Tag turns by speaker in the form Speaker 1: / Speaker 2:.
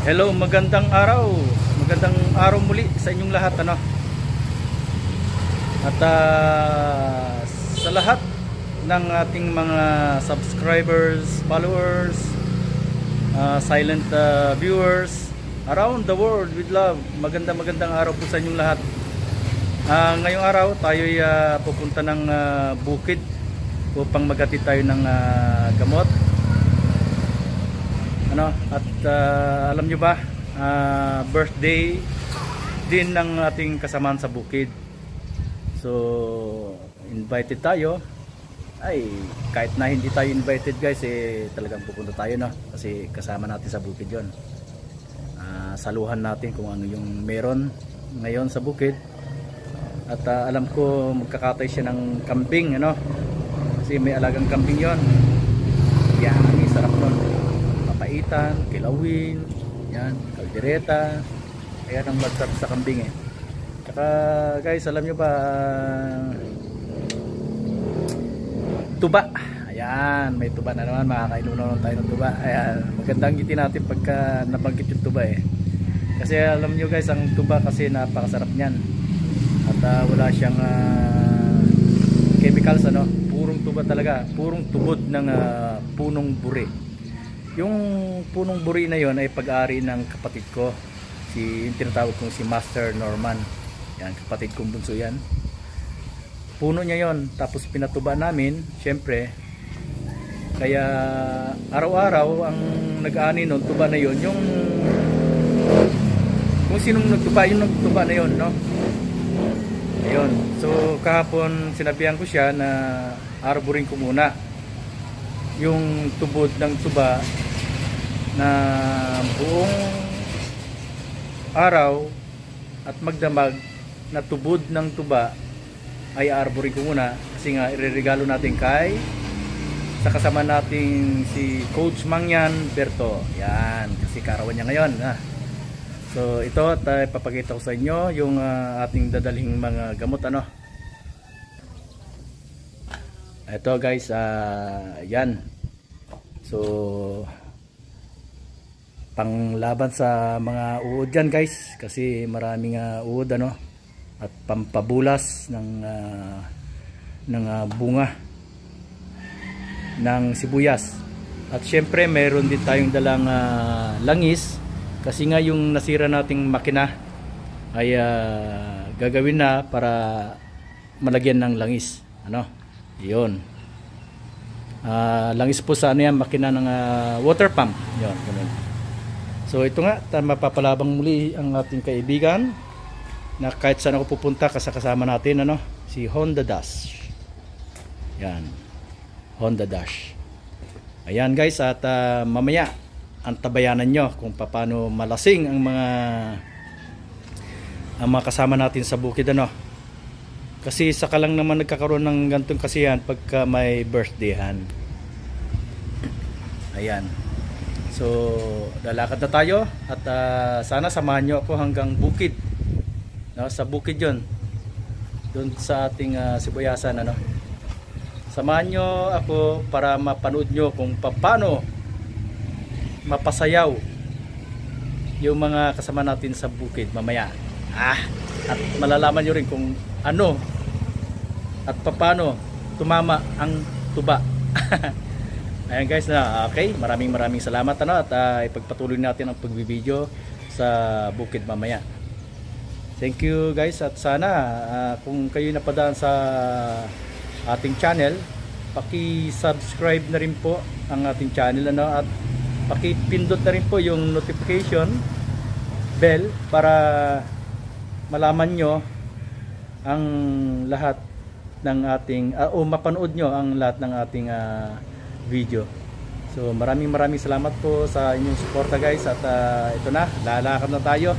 Speaker 1: Hello, magandang araw. Magandang araw muli sa inyong lahat, ano. At sa lahat ng ating mga subscribers, followers, silent viewers around the world with love. Magandang araw po sa inyong lahat. Ngayong araw tayo ay pupunta ng bukid upang maghatid tayo ng gamot. At alam nyo ba, birthday din ng ating kasamaan sa bukid. So invited tayo. Ay, kahit na hindi tayo invited guys, talagang pupunta tayo, no? Kasi kasama natin sa bukid yon. Saluhan natin kung ano yung meron ngayon sa bukid. At alam ko magkakatay siya ng kambing, ano? Kasi may alagang kambing yon. Yan, ang sarap nun. Papaitan, kilawin, yan, kaldereta. Ayan ang masarap sa kambing eh. Tsaka guys, alam nyo ba, tuba. Ayan, may tuba na naman. Makakainom naman tayo ng tuba. Ayan, magandang gitin natin pagka nabanggit yung tuba eh. Kasi alam nyo guys, ang tuba kasi napakasarap niyan. At wala siyang chemicals, ano. Purong tuba talaga. Purong tubod ng punong buri. Yung punong buri na yon ay pag-ari ng kapatid ko, yung tinatawag kong si Master Norman. Yan, kapatid kong bunso yan. Puno niya yon, tapos pinatuba namin, syempre. Kaya araw-araw ang nag-ani nun, tuba na yon, yung kung sinong nagtuba, yung nagtuba na yon, no? Ayun. So kahapon sinabihan ko siya na arborin ko muna yung tubod ng tuba na buong araw at magdamag na tubod ng tuba ay arborin ko muna, kasi nga ireregalo natin kay sa kasama natin si Coach Mangyan Berto. Yan, kasi karawan niya ngayon, ha? So ito, at ipapakita ko sa inyo yung ating dadalhing mga gamot, ano. Ito guys, yan. So panglaban sa mga uod dyan guys, kasi maraming uod, ano, at pampabulas ng bunga ng sibuyas. At syempre mayroon din tayong dalang langis, kasi nga yung nasira nating makina ay gagawin na para malagyan ng langis, ano. Yun, langis po sa ano yan, makina ng water pump. Yun, ganun. So ito nga, mapapalabang muli ang ating kaibigan na kahit saan ako pupunta kasama natin, ano, si Honda Dash. Yan, Honda Dash. Ayan guys, at mamaya antabayanan nyo kung paano malasing ang mga kasama natin sa bukid, ano. Kasi saka lang naman nagkakaroon ng gantong kasiyahan pagka may birthdayhan. Ayan. So lalakad na tayo at sana samahan nyo ako hanggang bukid, no? Sa bukid yon, doon sa ating sibuyasan, ano. Samahan nyo ako para mapanood nyo kung paano mapasayaw yung mga kasama natin sa bukid mamaya. At malalaman nyo rin kung ano at paano tumama ang tuba. Ayan guys, na okay, maraming salamat, ano, at ipagpatuloy natin ang pagbibideo sa bukid mamaya. Thank you guys, at sana kung kayo napadaan sa ating channel, paki-subscribe na rin po ang ating channel, ano, at paki-pindot na rin po yung notification bell para malaman nyo ang lahat ng ating o mapanood nyo ang lahat ng ating video. So maraming salamat po sa inyong suporta guys, at ito na, lalakad na tayo.